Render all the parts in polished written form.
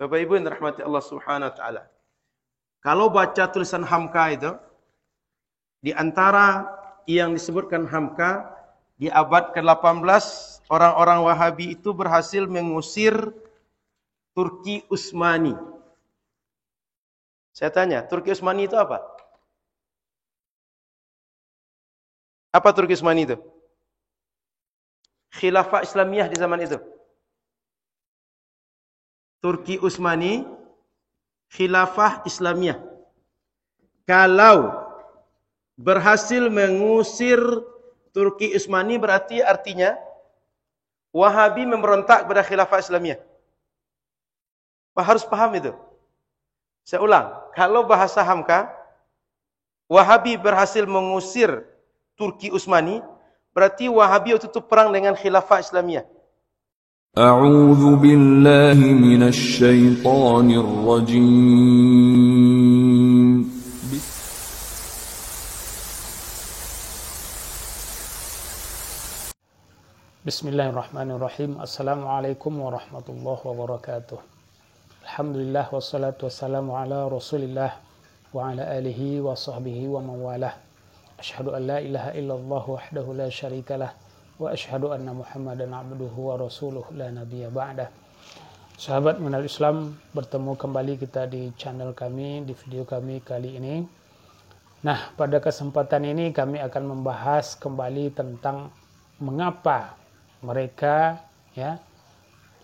Bapak Ibu yang dirahmati Allah Subhanahu wa taala. Kalau baca tulisan Hamka itu, di antara yang disebutkan Hamka di abad ke-18, orang-orang Wahabi itu berhasil mengusir Turki Utsmani. Saya tanya, Turki Utsmani itu apa? Apa Turki Utsmani itu? Khilafah Islamiyah di zaman itu. Turki Utsmani, Khilafah Islamiyah. Kalau berhasil mengusir Turki Utsmani berarti artinya Wahabi memberontak kepada Khilafah Islamiyah. Harus paham itu. Saya ulang, kalau bahasa Hamka, Wahabi berhasil mengusir Turki Utsmani, berarti Wahabi waktu itu perang dengan Khilafah Islamiyah. A'udzu billahi minasy syaithanir rajim. Bismillahirrahmanirrahim. Assalamualaikum warahmatullahi wabarakatuh. Alhamdulillah wassalatu wassalamu ala Rasulillah wa ala alihi wa sahbihi wa mawalah. Asyhadu an la ilaha illallah wahdahu la syarikalah wa asyhadu anna Muhammadan abduhu wa rasuluh la nabiyya ba'dah. Sahabat mengenal Islam, bertemu kembali kita di channel kami, di video kami kali ini. Nah, pada kesempatan ini kami akan membahas kembali tentang mengapa mereka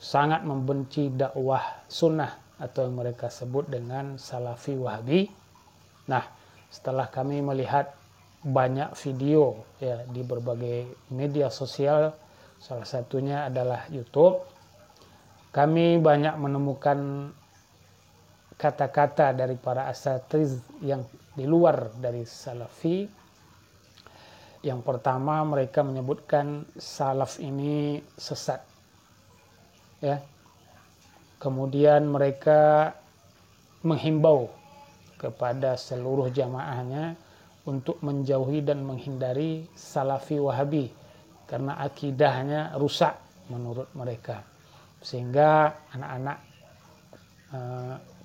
sangat membenci dakwah sunnah atau yang mereka sebut dengan Salafi Wahabi. Nah, setelah kami melihat banyak video di berbagai media sosial, salah satunya adalah YouTube, kami banyak menemukan kata-kata dari para asatiz yang di luar dari Salafi. Yang pertama, mereka menyebutkan salaf ini sesat. Kemudian mereka menghimbau kepada seluruh jamaahnya untuk menjauhi dan menghindari Salafi Wahabi karena akidahnya rusak menurut mereka, sehingga anak-anak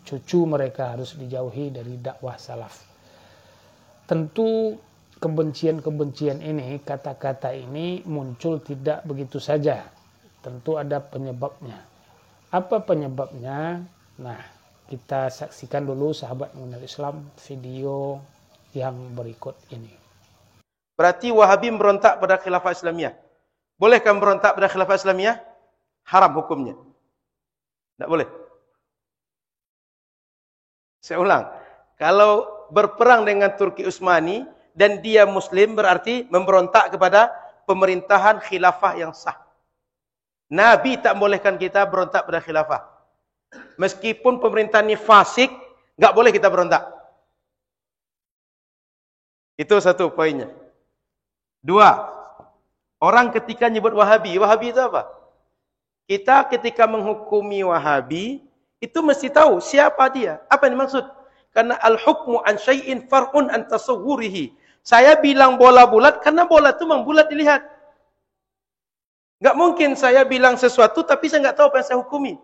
cucu mereka harus dijauhi dari dakwah salaf. Tentu kebencian-kebencian ini, kata-kata ini muncul tidak begitu saja. Tentu ada penyebabnya. Apa penyebabnya? Nah, kita saksikan dulu sahabat mengenal Islam video yang berikut ini. Berarti Wahabi memberontak pada Khilafah Islamiyah. Bolehkah memberontak pada Khilafah Islamiyah? Haram hukumnya. Tidak boleh. Saya ulang. Kalau berperang dengan Turki Utsmani dan dia Muslim, berarti memberontak kepada pemerintahan khilafah yang sah. Nabi tak bolehkan kita berontak pada khilafah. Meskipun pemerintahan ini fasik, nggak boleh kita berontak. Itu satu poinnya. Dua, orang ketika nyebut Wahabi, Wahabi itu apa? Kita ketika menghukumi Wahabi, itu mesti tahu siapa dia, apa yang dimaksud. Karena al-hukmu an syai'in far'un an tasawwurihi. Saya bilang bola bulat karena bola itu memang bulat dilihat. Enggak mungkin saya bilang sesuatu tapi saya enggak tahu apa yang saya hukumi.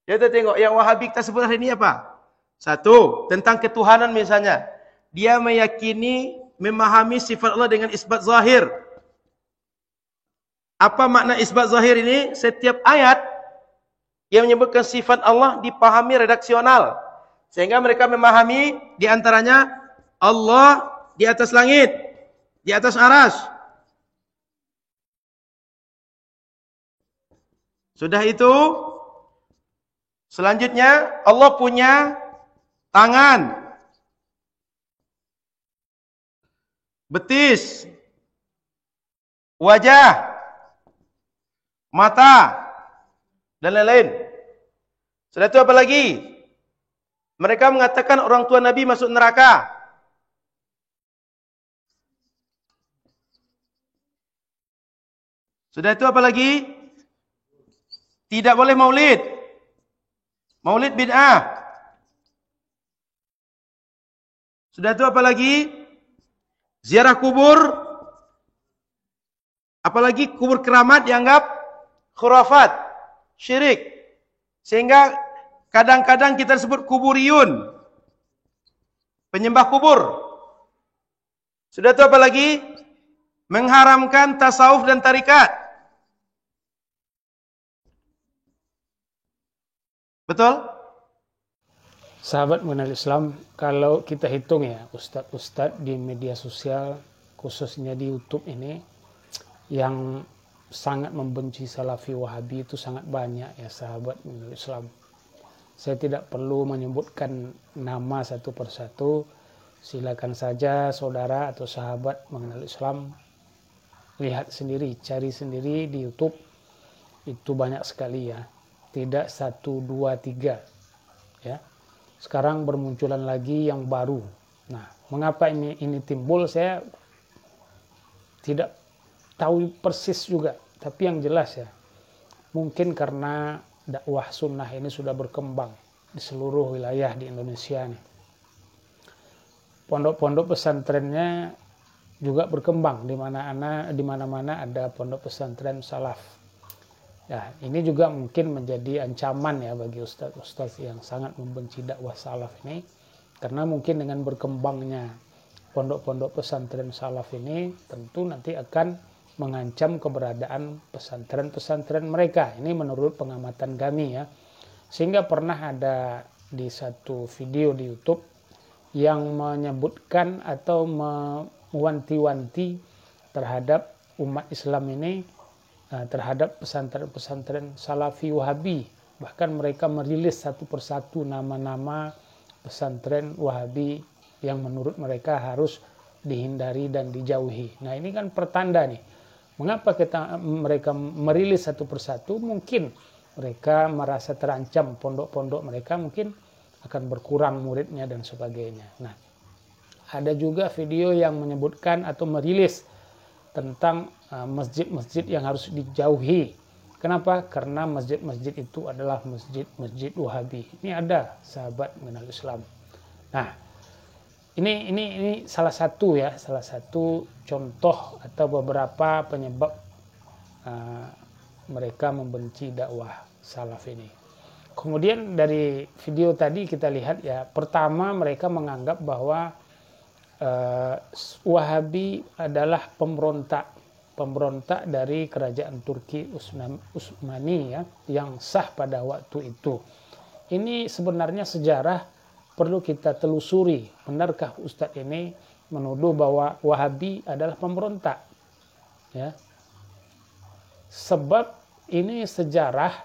Kita tengok yang Wahabi kita sebut hari ini apa? Satu, tentang ketuhanan misalnya. Dia meyakini, memahami sifat Allah dengan isbat zahir. Apa makna isbat zahir ini? Setiap ayat yang menyebutkan sifat Allah dipahami redaksional. Sehingga mereka memahami di antaranya Allah di atas langit, di atas arsy. Sudah itu, selanjutnya Allah punya tangan, betis, wajah, mata, dan lain-lain. Sudah itu apa lagi? Mereka mengatakan orang tua Nabi masuk neraka. Sudah itu apa lagi? Tidak boleh maulid. Maulid bid'ah. Sudah itu apa lagi? Ziarah kubur. Apalagi kubur keramat dianggap khurafat, syirik. Sehingga Kadang-kadang kita sebut kuburiyun, penyembah kubur. Sudah itu apa lagi? Mengharamkan tasawuf dan tarikat. Betul? Sahabat mengenal Islam, kalau kita hitung ya, ustadz-ustadz di media sosial, khususnya di YouTube ini, yang sangat membenci Salafi Wahabi itu sangat banyak ya sahabat mengenal Islam. Saya tidak perlu menyebutkan nama satu persatu, silakan saja saudara atau sahabat mengenal Islam, lihat sendiri, cari sendiri di YouTube, itu banyak sekali ya. Tidak 1, 2, 3 ya. Sekarang bermunculan lagi yang baru. Nah, mengapa ini timbul saya tidak tahu persis juga. Tapi yang jelas ya, mungkin karena dakwah sunnah ini sudah berkembang di seluruh wilayah di Indonesia nih. Pondok-pondok pesantrennya juga berkembang di mana-mana ada pondok pesantren salaf. Ya, ini juga mungkin menjadi ancaman ya bagi ustaz-ustaz yang sangat membenci dakwah salaf ini, karena mungkin dengan berkembangnya pondok-pondok pesantren salaf ini tentu nanti akan mengancam keberadaan pesantren-pesantren mereka. Ini menurut pengamatan kami ya. Sehingga pernah ada di satu video di YouTube yang menyebutkan atau mewanti-wanti terhadap umat Islam ini, terhadap pesantren-pesantren Salafi Wahabi. Bahkan mereka merilis satu persatu nama-nama pesantren Wahabi yang menurut mereka harus dihindari dan dijauhi. Nah, ini kan pertanda nih. Mengapa mereka merilis satu persatu? Mungkin mereka merasa terancam, pondok-pondok mereka mungkin akan berkurang muridnya dan sebagainya. Nah, ada juga video yang menyebutkan atau merilis tentang masjid-masjid yang harus dijauhi. Kenapa? Karena masjid-masjid itu adalah masjid-masjid Wahabi. Ini ada sahabat mengenal Islam. Nah, ini salah satu contoh atau beberapa penyebab mereka membenci dakwah salaf ini. Kemudian dari video tadi kita lihat ya, pertama mereka menganggap bahwa Wahabi adalah pemberontak dari kerajaan Turki Utsmani ya, yang sah pada waktu itu. Ini sebenarnya sejarah perlu kita telusuri. Benarkah Ustadz ini menuduh bahwa Wahabi adalah pemberontak? Ya. Sebab ini sejarah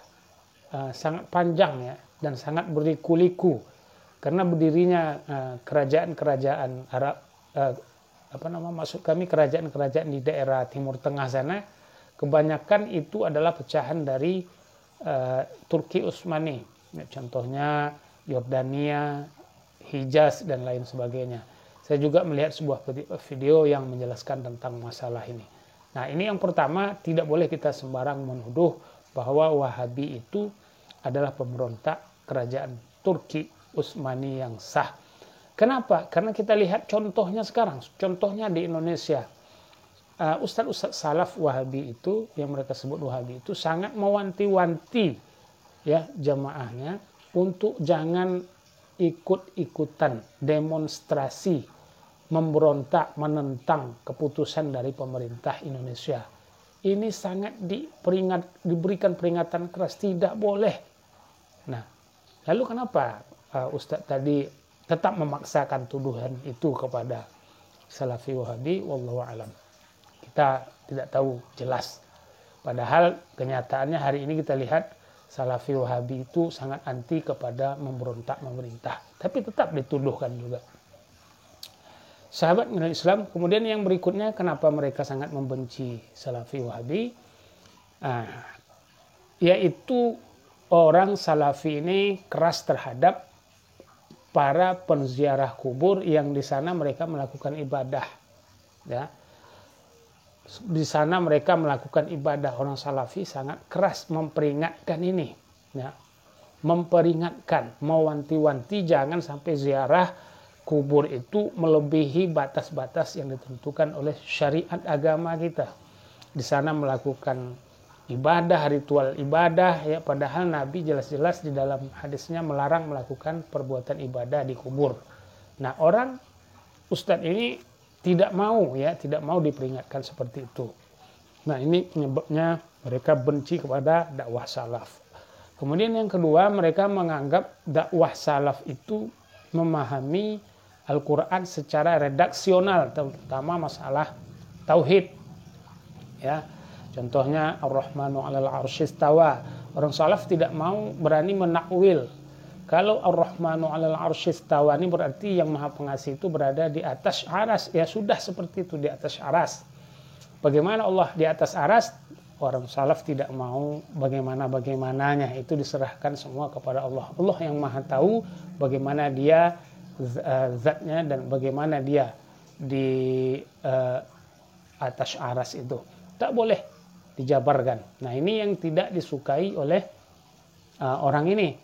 sangat panjang ya, dan sangat berliku-liku. Karena berdirinya kerajaan-kerajaan Arab, maksud kami kerajaan-kerajaan di daerah Timur Tengah sana, kebanyakan itu adalah pecahan dari Turki Utsmani. Ya, contohnya Yordania, Hijaz dan lain sebagainya. Saya juga melihat sebuah video yang menjelaskan tentang masalah ini. Nah, ini yang pertama, tidak boleh kita sembarang menuduh bahwa Wahabi itu adalah pemberontak kerajaan Turki Utsmani yang sah. Kenapa? Karena kita lihat contohnya sekarang, contohnya di Indonesia. Ustadz-ustadz salaf Wahabi itu, yang mereka sebut Wahabi itu, sangat mewanti-wanti ya jamaahnya untuk jangan ikut-ikutan demonstrasi memberontak menentang keputusan dari pemerintah Indonesia. Ini sangat diberikan peringatan keras, tidak boleh. Nah, lalu kenapa Ustadz tadi tetap memaksakan tuduhan itu kepada Salafi Wahabi? Wallahu a'lam. Kita tidak tahu jelas. Padahal kenyataannya hari ini kita lihat Salafi Wahabi itu sangat anti kepada memberontak pemerintah. Tapi tetap dituduhkan juga. Sahabat mengenal Islam, kemudian yang berikutnya, kenapa mereka sangat membenci Salafi Wahabi? Yaitu orang Salafi ini keras terhadap para penziarah kubur yang di sana mereka melakukan ibadah. Ya. Di sana mereka melakukan ibadah. Orang Salafi sangat keras memperingatkan ini. Ya. Memperingatkan, mewanti-wanti jangan sampai ziarah kubur itu melebihi batas-batas yang ditentukan oleh syariat agama kita. Di sana melakukan ibadah, ritual ibadah, ya, padahal Nabi jelas-jelas di dalam hadisnya melarang melakukan perbuatan ibadah di kubur. Nah, orang ustadz ini tidak mau diperingatkan seperti itu. Nah, ini penyebabnya mereka benci kepada dakwah salaf. Kemudian yang kedua, mereka menganggap dakwah salaf itu memahami Al-Quran secara redaksional, terutama masalah tauhid. Ya, contohnya Ar-Rahmanu 'alal 'arsy istawa. Orang salaf tidak mau berani menakwil. Kalau Ar-Rahmanu 'alal 'arsy istawa ini berarti yang Maha Pengasih itu berada di atas aras. Ya sudah seperti itu, di atas aras. Bagaimana Allah di atas aras? Orang salaf tidak mau bagaimananya. Itu diserahkan semua kepada Allah. Allah yang Maha tahu bagaimana dia zatnya dan bagaimana dia di atas aras itu. Tak boleh dijabarkan. Nah, ini yang tidak disukai oleh orang ini.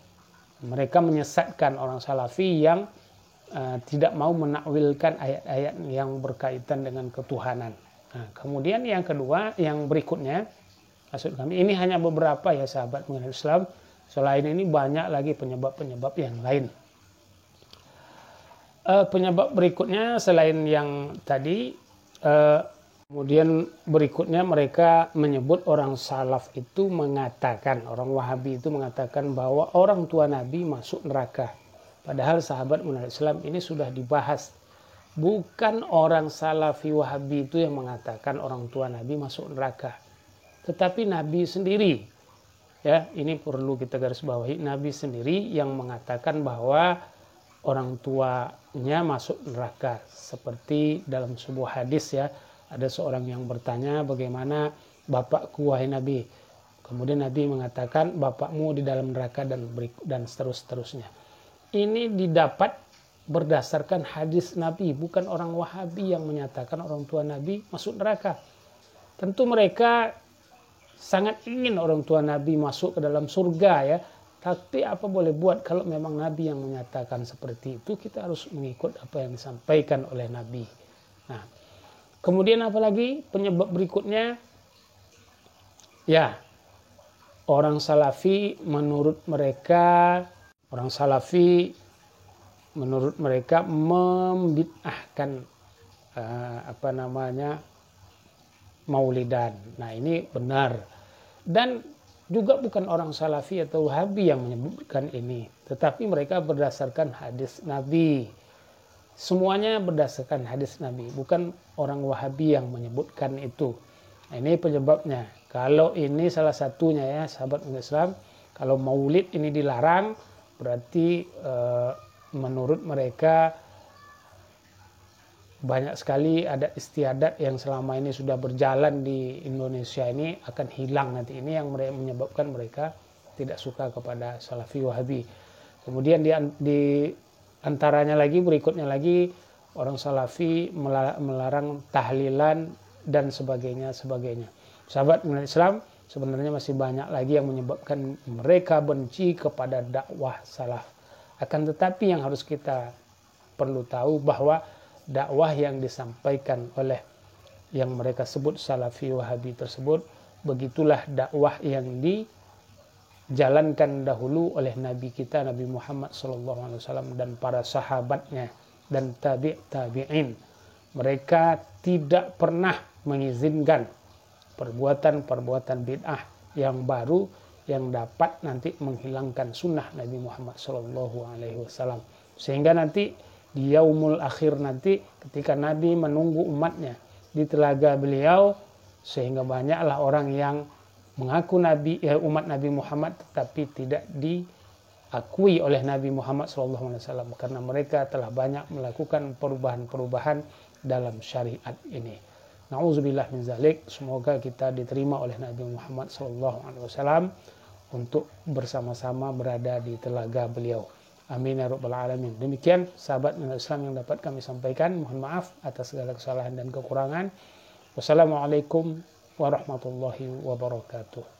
Mereka menyesatkan orang salafi yang tidak mau menakwilkan ayat-ayat yang berkaitan dengan ketuhanan. Nah, kemudian yang kedua, yang berikutnya, maksud kami ini hanya beberapa ya sahabat mengenai Islam. Selain ini banyak lagi penyebab-penyebab yang lain. Penyebab berikutnya selain yang tadi, kemudian berikutnya mereka menyebut orang salaf itu mengatakan, orang Wahabi itu mengatakan bahwa orang tua Nabi masuk neraka. Padahal sahabat mengenai Islam ini sudah dibahas. Bukan orang salafi Wahabi itu yang mengatakan orang tua Nabi masuk neraka. Tetapi Nabi sendiri. Ya, ini perlu kita garis bawahi. Nabi sendiri yang mengatakan bahwa orang tuanya masuk neraka. Seperti dalam sebuah hadis ya. Ada seorang yang bertanya, bagaimana bapakku wahai Nabi? Kemudian Nabi mengatakan, bapakmu di dalam neraka dan seterusnya. Ini didapat berdasarkan hadis Nabi, bukan orang Wahabi yang menyatakan orang tua Nabi masuk neraka. Tentu mereka sangat ingin orang tua Nabi masuk ke dalam surga ya. Tapi apa boleh buat kalau memang Nabi yang menyatakan seperti itu, kita harus mengikut apa yang disampaikan oleh Nabi. Nah, kemudian apalagi penyebab berikutnya? Ya, orang salafi menurut mereka membid'ahkan maulidan. Nah, ini benar. Dan juga bukan orang salafi atau Wahabi yang menyebutkan ini, tetapi mereka berdasarkan hadis Nabi. Semuanya berdasarkan hadis Nabi, bukan orang Wahabi yang menyebutkan itu. Nah, ini penyebabnya. Kalau ini salah satunya ya, sahabat Islam, kalau maulid ini dilarang, berarti menurut mereka banyak sekali adat istiadat yang selama ini sudah berjalan di Indonesia ini akan hilang nanti. Ini yang menyebabkan mereka tidak suka kepada Salafi Wahabi. Kemudian di antaranya lagi, berikutnya lagi, orang Salafi melarang tahlilan dan sebagainya. Sahabat Islam, sebenarnya masih banyak lagi yang menyebabkan mereka benci kepada dakwah salaf. Akan tetapi yang harus kita perlu tahu bahwa dakwah yang disampaikan oleh yang mereka sebut Salafi Wahabi tersebut, begitulah dakwah yang dijalankan dahulu oleh Nabi kita, Nabi Muhammad SAW dan para sahabatnya dan tabi'in. Mereka tidak pernah mengizinkan perbuatan-perbuatan bid'ah yang baru yang dapat nanti menghilangkan sunnah Nabi Muhammad SAW. Sehingga nanti di yaumul akhir nanti ketika Nabi menunggu umatnya di telaga beliau, sehingga banyaklah orang yang mengaku umat Nabi Muhammad tetapi tidak diakui oleh Nabi Muhammad SAW karena mereka telah banyak melakukan perubahan-perubahan dalam syariat ini. Na'udzubillah min zalik. Semoga kita diterima oleh Nabi Muhammad SAW untuk bersama-sama berada di telaga beliau. Amin ya rabbal alamin. Demikian sahabat Islam yang dapat kami sampaikan. Mohon maaf atas segala kesalahan dan kekurangan. Wassalamualaikum warahmatullahi wabarakatuh.